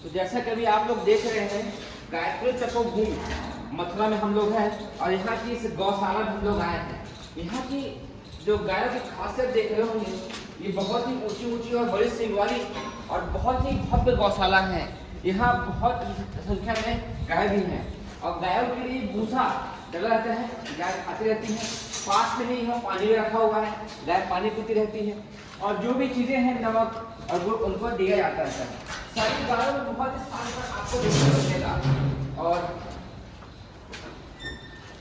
तो जैसा कभी आप लोग देख रहे हैं, गायत्री तपोभूमि मथुरा में हम लोग हैं और यहाँ की इस गौशाला में हम लोग आए हैं। यहाँ की जो गायों की खासियत देख रहे होंगे, ये बहुत ही ऊंची ऊंची और बड़ी सींग वाली और बहुत ही भव्य गौशाला है। यहाँ बहुत संख्या में गाय भी हैं और गायों के लिए भूसा डला रहता है, गाय खाती रहती है। पास में नहीं है, पानी भी रखा हुआ है, गाय पानी पीती रहती है और जो भी चीजें हैं नमक और गुड़ उनको दिया जाता है। सारी गायों में बहुत ही स्थान पर आपको देखने को मिलेगा और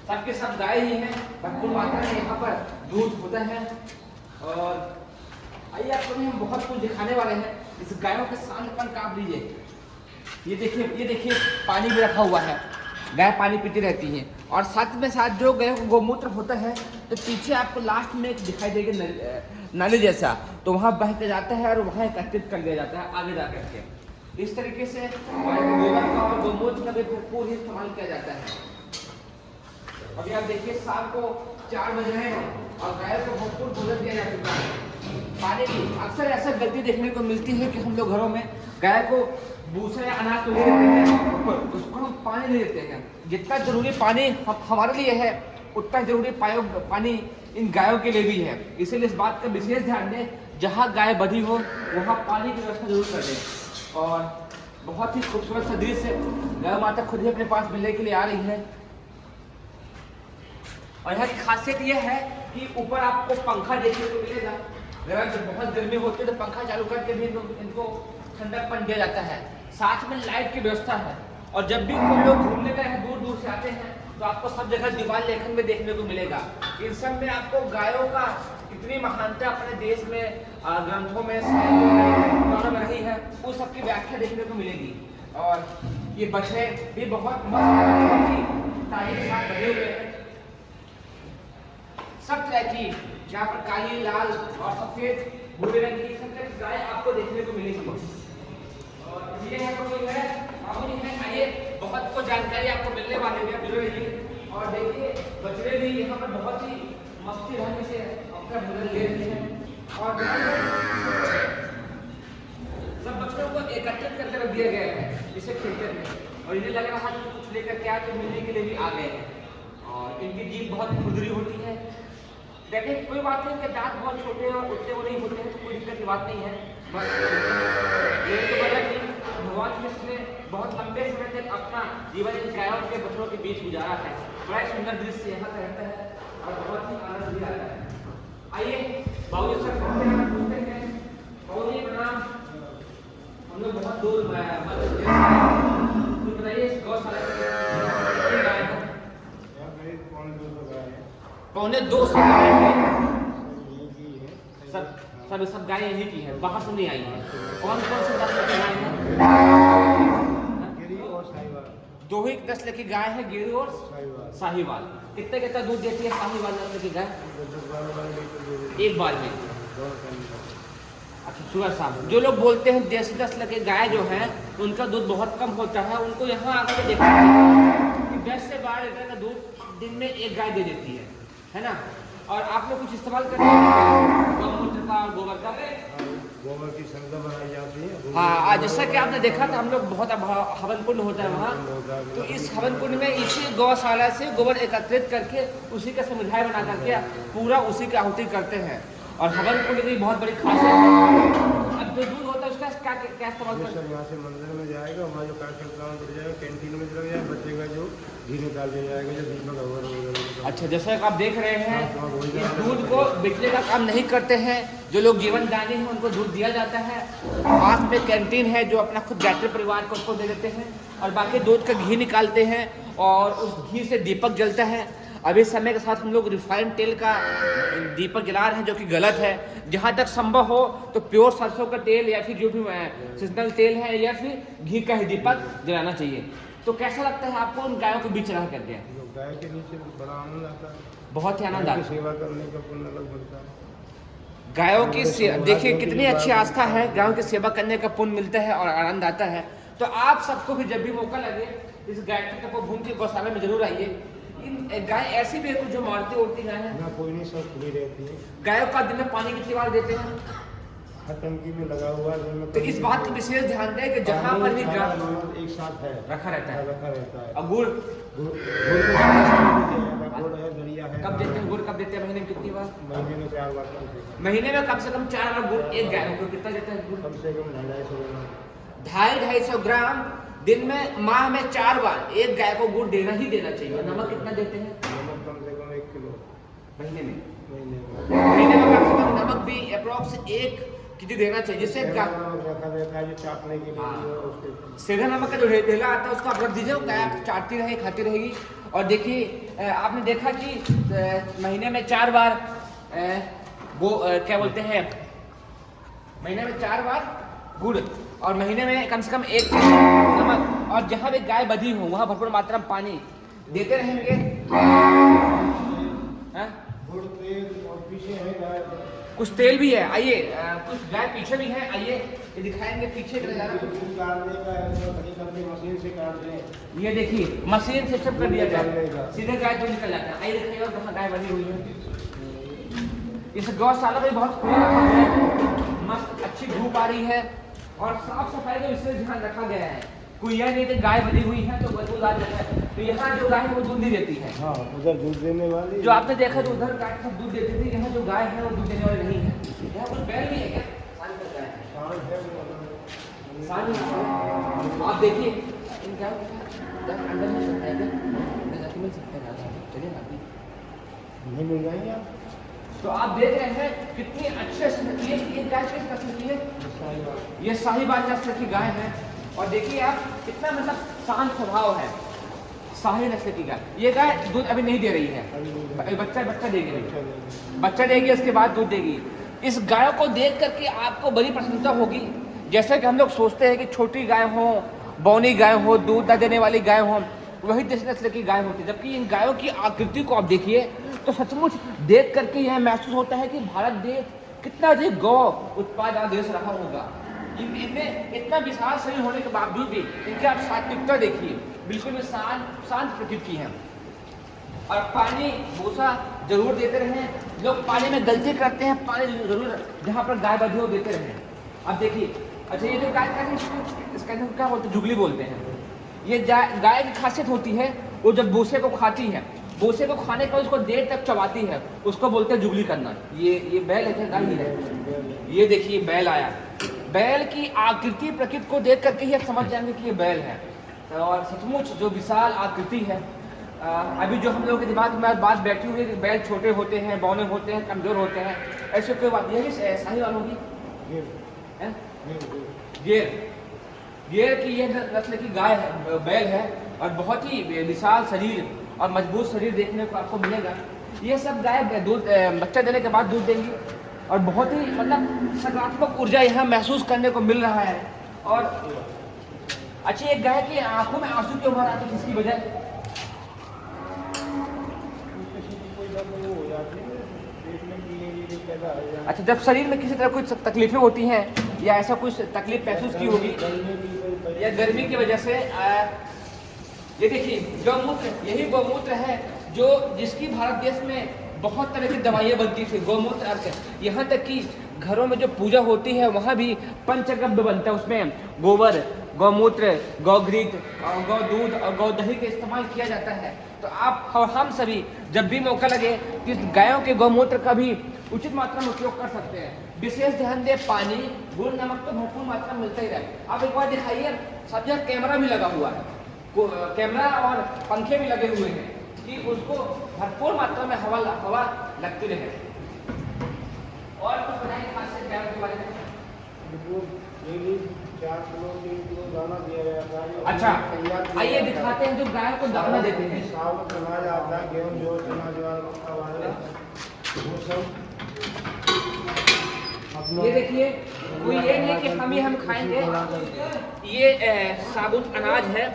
सबके सब गाय ही हैं, भरपूर मात्रा में यहाँ पर दूध होता है। और आइए आपको हम बहुत कुछ दिखाने वाले हैं। इस गायों के शानपन का आप लीजिए, ये देखिए पानी भी रखा हुआ है, गाय पानी पीती रहती है। और साथ में साथ जो गायों को गोमूत्र होता है, तो पीछे आपको लास्ट में एक दिखाई देगी नाली जैसा, तो वहाँ बह के जाता है और वहाँ एकत्रित कर दिया जाता है आगे जा करके। इस तरीके से गोबर का और गोमूत्र का भी भरपूर इस्तेमाल किया जाता है। अभी आप देखिए शाम को 4 बज रहे हैं और गायों को भरपूर भोजन दिया जा चुका है। पानी की अक्सर ऐसा गलती देखने को मिलती है कि हम लोग घरों में गाय को भूसा या अनाज तो ले लेते हैं, उसको हम पानी ले लेते हैं। जितना जरूरी पानी हमारे लिए है, उतना जरूरी पानी इन गायों के लिए भी है। इसीलिए इस बात का विशेष ध्यान दें, जहाँ गाय बधी हो वहाँ पानी की व्यवस्था जरूर कर दें। और बहुत ही खूबसूरत सा दृश्य, गाय माता खुद ही अपने पास मिलने के लिए आ रही है। और यहाँ की खासियत यह है कि ऊपर आपको पंखा देखने को मिलेगा। अगर जब बहुत गर्मी होती है तो पंखा चालू करके भी इनको ठंडकपन दिया जाता है। साथ में लाइट की व्यवस्था है। और जब भी कोई लोग घूमने गए हैं, दूर दूर से आते हैं, तो आपको सब जगह दीवार लेखन में देखने को मिलेगा। इन सब में आपको गायों का कितनी महानता अपने देश में ग्रंथों में पुराणों में रही है, वो सबकी व्याख्या देखने को मिलेगी। और ये बछड़े भी बहुत मस्त तारीफ साथ बने हुए हैं, सब तरह की, यहाँ पर काली, लाल और सफेद भूरे रंग की सब तरह की गाय आपको देखने को मिलेगी। और ये है कोई है, आइए बहुत कुछ जानकारी आपको मिलने वाली है, जुड़े रहिए। और देखिए बछड़े भी यहाँ पर बहुत ही मस्ती ढंग से अपना भोजन ले रहे हैं। और सब बच्चों को एकत्रित करके रख दिया गया है इसे खेलते में। और इन्हें लग रहा है कि कुछ लेकर क्या तो मिलने के लिए भी आ गए हैं। और इनकी जीभ बहुत खुरदरी होती है। देखिए कोई बात नहीं कि दांत बहुत छोटे और उतने वो नहीं होते हैं, तो कोई दिक्कत की बात नहीं है। बस ये तो बता कि भगवान कृष्ण ने बहुत लंबे समय तक अपना जीवन इन गायों के बछड़ों के बीच गुजारा है। बड़ा सुंदर दृश्य यहाँ का रहता है और बहुत ही आनंद भी आता है। आइए बाबू जी से पूछते हैं, बाबू जी प्रणाम। हम लोग बहुत दूर बताइए गौशाला पौने 200 गाय है। सब गाय यही की है, बाहर से नहीं आई है। कौन कौन से नस्ल की गाय है? दो ही नस्ल की गाय है, गिरी और साहिवाल। कितने कितना दूध देती है साहिवाल नस्ल की गाय एक बार में? अच्छा, सुबह शाम। जो लोग बोलते हैं देसी नस्ल के गाय जो है उनका दूध बहुत कम होता है, उनको यहाँ आकर देखना चाहिए कि 10 से 12 लीटर का दूध दिन में एक गाय दे देती है ना। और आप लोग कुछ इस्तेमाल करते हैं गौमूत्र का और गोबर का? गोबर की संख्या बनाई जाती है। हाँ, जैसा कि आपने देखा था, हम लोग बहुत हवन कुंड होता है वहाँ, तो इस हवन कुंड में इसी गौशाला से गोबर एकत्रित करके उसी का समुदाय बना करके पूरा उसी की आहुति करते हैं। और हवन कुंड की बहुत बड़ी खासियत है। अब जो दूध होता है उसका क्या इस्तेमाल करते हैं? यहाँ से मंदिर में जाएगा, वहाँ जो कार्यक्रम प्लान जाएगा, कैंटीन में चला जाएगा, बच्चे का जो घी निकाल दिया जाएगा, जो दीपक वगैरह। अच्छा, जैसा कि आप देख रहे हैं, इस दूध को बेचने का काम नहीं करते हैं। जो लोग जीवन दानी हैं उनको दूध दिया जाता है। पास में कैंटीन है जो अपना खुद गायत्री परिवार को उसको दे देते हैं और बाकी दूध का घी निकालते हैं और उस घी से दीपक जलता है। अभी समय के साथ हम लोग रिफाइंड तेल का दीपक जला रहे हैं, जो कि गलत है। जहाँ तक संभव हो तो प्योर सरसों का तेल या फिर जो भी सीजनल तेल है या फिर घी का ही दीपक जलाना चाहिए। तो कैसा लगता है आपको उन गायों के बीच रह करके? गाय के नीचे बड़ा आनंद आता है, बहुत ही आनंद आता है। सेवा करने का पुण्य अलग मिलता है। गायों की देखिए कितनी अच्छी आस्था है, गायों की सेवा करने का पुण्य मिलता है और आनंद आता है। तो आप सबको भी जब भी मौका लगे इस गायत्री तपोभूमि की गौशाला में जरूर आइए। इन गाय ऐसी भी है कुछ जो मारती उड़ती गाय है ना, कोई नहीं, सब खुली रहती है। गायों का दिन में पानी कितनी बार देते हैं? हर टंकी में लगा हुआ है। तो इस बात का विशेष ध्यान दें कि जहाँ पर भी नमक एक साथ है, रखा रहता है। रखा रहता है। और गुड़ गुड़ है, दलिया है। कब देते हैं गुड़, कब देते हैं, महीने में कितनी बार? महीने में 4 बार कम से महीने में कम से कम 4 बार गुड़ एक गाय को कितना देते हैं गुड़? कम 250-250 ग्राम दिन में, माह में 4 बार एक गाय को गुड़ देना ही देना चाहिए। नमक कितना देते हैं नमक कम से कम 1 किलो महीने में? महीने में कम से कम नमक भी अप्रोक्स 1 केजी देना चाहिए, जिससे रखा रहता है जो चाटने के लिए। हाँ। और उसके सीधा नमक का जो ढेला आता है उसको आप रख दीजिए, गाय चाटती रहे खाती रहेगी। और देखिए आपने देखा कि महीने में 4 बार वो क्या बोलते हैं, महीने में 4 बार गुड़ और महीने में कम से कम 1 नमक। और जहाँ भी गाय बधी हो वहाँ भरपूर मात्रा में पानी देते रहेंगे। गुड़, तेल और पीछे है गाय, कुछ तेल भी है, आइए कुछ गाय पीछे भी है, आइए ये दिखाएंगे पीछे का नज़ारा। काटने का है तो खड़ी करके मशीन से काट दें। ये देखिए मशीन से सब कर दिया जाए, जाएगा। सीधे गाय दूध निकल जाता है। आइए देखिएगा कहाँ गाय बनी हुई है। इस गौशाला में बहुत खुला रखा गया है, मस्त अच्छी धूप आ रही है और साफ सफाई का विशेष ध्यान रखा गया है। कोई यह नहीं कि गाय बनी हुई है तो दूध आ जाता है। तो यहाँ जो गाय है वो दूध नहीं देती है। हाँ, उधर दूध देने वाली जो आपने देखा जो उधर गाय सब दूध देती थी, यहाँ जो गाय है वो दूध देने वाली नहीं है। यहाँ कुछ बैल भी है क्या? साल है। आप देखिए इन गायों के साथ अंदर मिल सकता है क्या? अंदर मिल सकता है, चलिए ना अभी नहीं मिल जाएंगे आप। तो आप देख रहे हैं कितनी अच्छे से ये गाय किस नस्ल की है? ये साहिवाल नस्ल की गाय है। और देखिए आप कितना मतलब शांत स्वभाव है, शाही नस्ल की गाय। ये गाय दूध अभी नहीं दे रही है, बच्चा देगी, बच्चा देगी उसके बाद दूध देगी। इस गाय को देख करके आपको बड़ी प्रसन्नता होगी। जैसे कि हम लोग सोचते हैं कि छोटी गाय हो, बौनी गाय हो, दूध न देने वाली गाय हो, वही देसी नस्ल की गाय होती है। जबकि इन गायों की आकृति को आप देखिए तो सचमुच देख करके यह महसूस होता है कि भारत देश कितना अधिक गौ उत्पादन देश रहा होगा। इनमें इतना विशाल शरीर होने के बावजूद भी इनके आप सात्विकता देखिए, बिल्कुल भी शांत प्रकृति है। और पानी भूसा जरूर देते रहें। लोग पानी में गलती करते हैं, पानी जरूर जहाँ पर गाय बधी हो देते रहें। अब देखिए, अच्छा ये जो गाय का इसका क्या बोलते हैं, जुगली बोलते हैं। ये गाय की खासियत होती है, वो जब भूसे को खाती है, भूसे को खाने के बाद उसको देर तक चबाती है, उसको बोलते हैं जुगली करना। ये बैल है क्या, गाय ही है? ये देखिए बैल आया। बैल की आकृति प्रकृति को देख करके ही आप समझ जाएंगे कि ये बैल है। और सचमुच जो विशाल आकृति है। अभी जो हम लोगों के दिमाग में बात बैठी हुई है कि बैल छोटे होते हैं, बौने होते हैं, कमजोर होते हैं, ऐसे कोई बात नहीं है। साहिवाल होगी गिर की ये नस्ल की गाय है, बैल है। और बहुत ही विशाल शरीर और मजबूत शरीर देखने को आपको मिलेगा। ये सब गाय दूध बच्चा देने के बाद दूध देंगी और बहुत ही मतलब सकारात्मक ऊर्जा यहाँ महसूस करने को मिल रहा है। और अच्छी एक गाय की आंखों में आंसू क्यों भर आते हैं, जिसकी वजह अच्छा जब शरीर में किसी तरह कुछ तकलीफें होती हैं या ऐसा कुछ तकलीफ महसूस की होगी या गर्मी की वजह से ये देखिए गौमूत्र, यही गौमूत्र है जो जिसकी भारत देश में बहुत तरह की दवाइयाँ बनती थी। गौमूत्र अर्थ, यहाँ तक कि घरों में जो पूजा होती है वहाँ भी पंचगव्य बनता है, उसमें गोबर, गौमूत्र, गौघृत, गौदूध और गौदही का इस्तेमाल किया जाता है। तो आप और हम सभी जब भी मौका लगे कि गायों के गौमूत्र का भी उचित मात्रा में उपयोग कर सकते हैं। विशेष ध्यान दें, पानी, गुड़, नमक तो भरपूर मात्रा में मिलता ही रहे। आप एक बार दिखाइए, सब जगह कैमरा भी लगा हुआ है, कैमरा और पंखे भी लगे हुए हैं कि उसको भरपूर मात्रा में हवा लगती रहे। और कुछ बताइए खासियत गायों के बारे में। 4 किलो 3 किलो दाना दिया जाता है। अच्छा आइए दिखाते हैं जो गाय को दाना देते हैं। साबुत अनाज आता है, गेहूं जो चना ज्वार मक्का बाजरा वो सब। ये देखिए, कोई ये नहीं कि हम खाएंगे। ये साबुत अनाज है,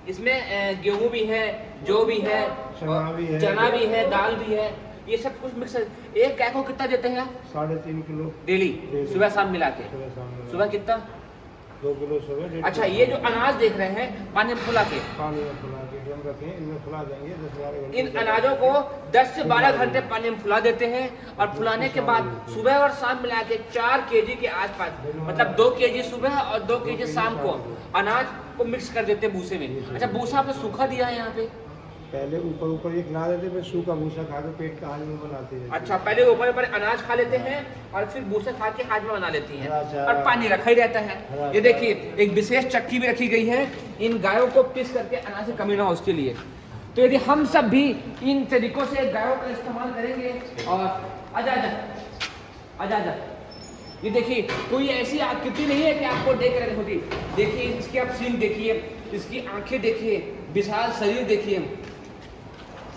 इसमें गेहूं भी है, जौ भी है, चना भी है, दाल भी है, ये सब कुछ मिक्स। एक गाय को कितना देते हैं? 3.5 किलो डेली, सुबह शाम मिला के। सुबह कितना? 2 किलो सुबह। अच्छा ये जो अनाज देख रहे हैं पानी में फुला के, पानी में फुला के रखे हैं, इनमें फुला देंगे 10-12 घंटे। इन अनाजों को 10 से 12 घंटे पानी में फुला देते हैं और फुलाने के बाद सुबह और शाम मिला के 4 केजी के आसपास, मतलब 2 केजी सुबह और 2 केजी शाम को अनाज को मिक्स कर देते हैं भूसे में। अच्छा, भूसा आपने सूखा दिया है यहाँ पे? पहले ऊपर ये खिला देते, फिर सूखा भूसा खा के पेट का हाजमा बनाते हैं। अच्छा, पहले ऊपर अनाज खा लेते हैं और फिर भूसा खा के हाजमा बना लेती हैं अच्छा। और पानी रखा ही रहता है। ये देखिए, एक विशेष चक्की भी रखी गई है इन गायों को पीस करके अनाज से कमी ना हो उसके लिए। तो यदि हम सब भी इन तरीकों से गायों का इस्तेमाल करेंगे और आजा आजा आजा आजा, ये देखिए कोई ऐसी आकृति नहीं है कि आपको देख रहे होगी। देखिए इसकी आप सींग देखिए, इसकी आंखें देखिए, विशाल शरीर देखिए,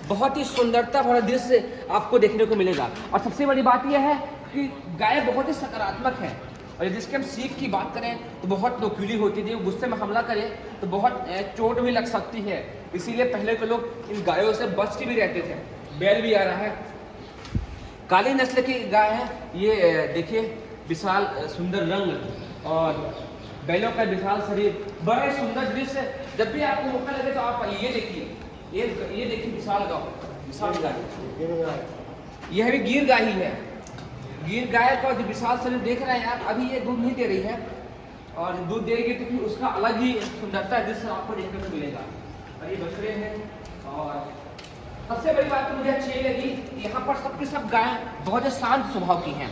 बहुत ही सुंदरता भरा दृश्य आपको देखने को मिलेगा। और सबसे बड़ी बात यह है कि गाय बहुत ही सकारात्मक है और यदि इसके हम सीख की बात करें तो बहुत नुकीली होती थी, गुस्से में हमला करे तो बहुत चोट भी लग सकती है। इसीलिए पहले के लोग इन गायों से बच के भी रहते थे। बैल भी आ रहा है, काली नस्ल की गाय है ये, देखिए विशाल सुंदर रंग और बैलों का विशाल शरीर, बड़े सुंदर दृश्य। जब भी आपको मौका लगे तो आप ये देखिए, ये देखिए विशाल गाय, यह भी गिर गाय ही है। गिर गाय का जो विशाल शरीर देख रहे हैं आप, अभी ये दूध नहीं दे रही है और दूध देगी तो फिर उसका अलग ही सुंदरता जिससे आपको देखने को मिलेगा। और ये बछड़े हैं। और सबसे बड़ी बात तो मुझे अच्छी लगी, यहाँ पर सबके सब गाय बहुत ही शांत स्वभाव की हैं।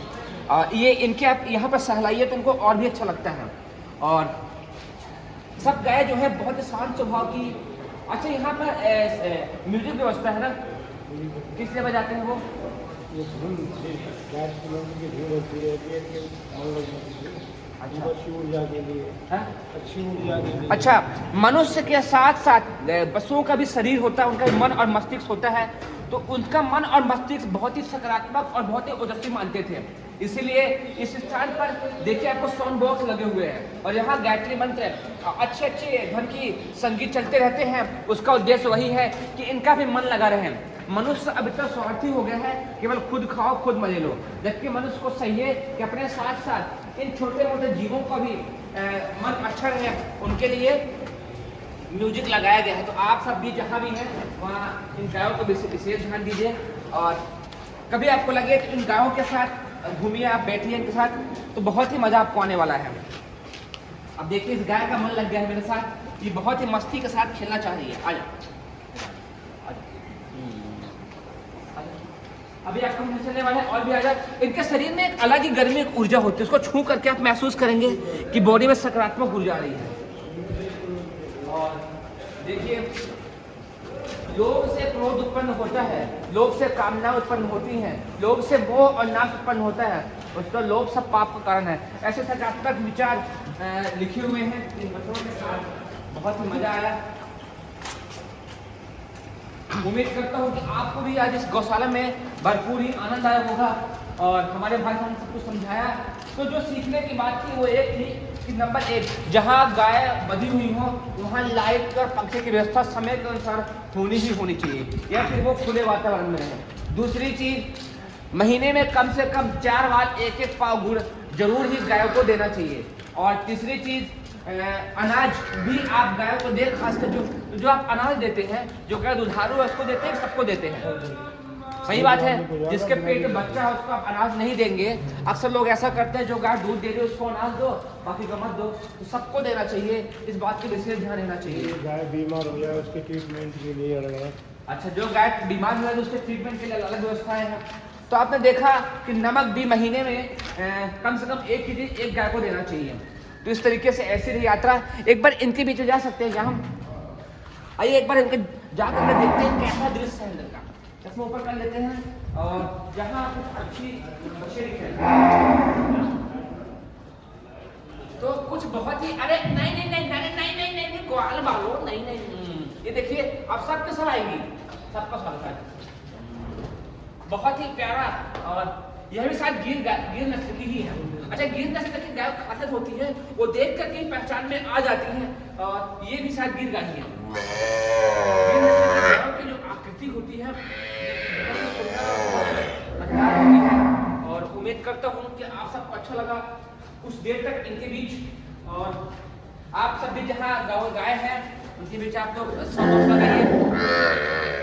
ये इनके आप यहाँ पर सहलाइए तो उनको और भी अच्छा लगता है। और सब गाय जो है बहुत ही शांत स्वभाव की। अच्छा, यहाँ पर म्यूजिक व्यवस्था है ना, किस लिए बजाते हैं वो? अच्छा, मनुष्य के साथ साथ पशुओं का भी शरीर होता है, उनका मन और मस्तिष्क होता है, तो उनका मन और मस्तिष्क बहुत ही सकारात्मक और बहुत ही ओजस्वी मानते थे। इसीलिए इस स्थान पर देखिए आपको साउंड बॉक्स लगे हुए हैं और यहाँ गायत्री मंत्र अच्छे अच्छे ढंग की संगीत चलते रहते हैं। उसका उद्देश्य वही है कि इनका भी मन लगा रहे। मनुष्य अब इतना स्वार्थी हो गया है, केवल खुद खाओ खुद मजे लो, जबकि मनुष्य को चाहिए कि अपने साथ साथ इन छोटे मोटे जीवों का भी मन अच्छा रहे, उनके लिए म्यूजिक लगाया गया है। तो आप सब भी जहाँ भी हैं वहाँ इन गायों को विशेष ध्यान दीजिए। और कभी आपको लगे कि इन गायों के साथ घूमिए, आप बैठिए इनके साथ, तो बहुत ही मज़ा आपको आने वाला है। अब देखिए इस गाय का मन लग गया है मेरे साथ, ये बहुत ही मस्ती के साथ खेलना चाह रही है। आ जाओ, अभी आपको मुझे चलने वाला है और भी आ जाए। इनके शरीर में एक अलग ही गर्मी, एक ऊर्जा होती है, उसको छू करके आप महसूस करेंगे कि बॉडी में सकारात्मक ऊर्जा आ रही है। और देखिए, लोभ से क्रोध उत्पन्न होता है, लोभ से कामना उत्पन्न होती हैं, लोभ से मोह और नाश उत्पन्न होता है, उसका लोभ सब पाप का कारण है। ऐसे सकारात्मक विचार लिखे हुए हैं इन बच्चों के साथ। बहुत ही मजा आया। उम्मीद करता हूँ कि आपको भी आज इस गौशाला में भरपूर ही आनंद आया होगा। और हमारे भाई साहब ने सब कुछ समझाया, तो जो सीखने की बात थी वो एक थी कि नंबर 1, जहाँ गाय बंधी हुई हो वहाँ लाइट और पंखे की व्यवस्था समय के अनुसार होनी ही होनी चाहिए, या फिर वो खुले वातावरण में रहे। दूसरी चीज़, महीने में कम से कम 4 बार 1-1 पाव गुड़ जरूर ही गायों को देना चाहिए। और तीसरी चीज़, अनाज भी आप गायों को दे, खासकर जो आप अनाज देते हैं, जो गाय दुधारू है उसको देते हैं, सबको देते हैं। सही बात है, जिसके पेट में बच्चा है उसको आप अनाज नहीं देंगे। अक्सर लोग ऐसा करते हैं, जो गाय दूध दे रही है उसको अनाज दो, बाकी का मत दो। तो सबको देना चाहिए, इस बात की विशेष ध्यान रहना चाहिए। गाय बीमार हो जाए उसके ट्रीटमेंट के लिए अलग है। अच्छा, जो गाय बीमार हुआ है उसके ट्रीटमेंट के लिए अलग व्यवस्थाएं हैं। तो आपने देखा कि नमक भी महीने में कम से कम 1 केजी एक गाय को देना चाहिए। तो इस तरीके से ऐसी रही यात्रा। एक बार इनके बीच जा सकते हैं क्या हम? आइए एक बार इनके जाकर के देखते हैं कैसा दृश्य है अंदर का। चश्मा ऊपर कर लेते हैं और जहाँ कुछ अच्छी बच्चे दिख रहे हैं तो कुछ बहुत ही, अरे नहीं ग्वाल बालो, नहीं, ये देखिए अब सबके सब आएंगी, सबका स्वागत है। बहुत ही प्यारा। और यह भी शायद गिर नस्ल की ही है। अच्छा, गिर नस्ल की गाय खासियत होती है, वो देख करके पहचान में आ जाती है। और ये भी शायद गिर गाय है। गिर नस्ल की गायों की जो आकृति होती है मजेदार होती है। और उम्मीद करता हूँ कि आप सबको अच्छा लगा कुछ देर तक इनके बीच। और आप सब भी जहाँ गाय हैं उनके बीच आप लोग संतोष लगाइए।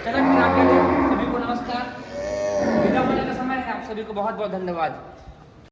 चलो फिर आप सभी को नमस्कार। विदा होने का समय है, आप सभी को बहुत बहुत धन्यवाद।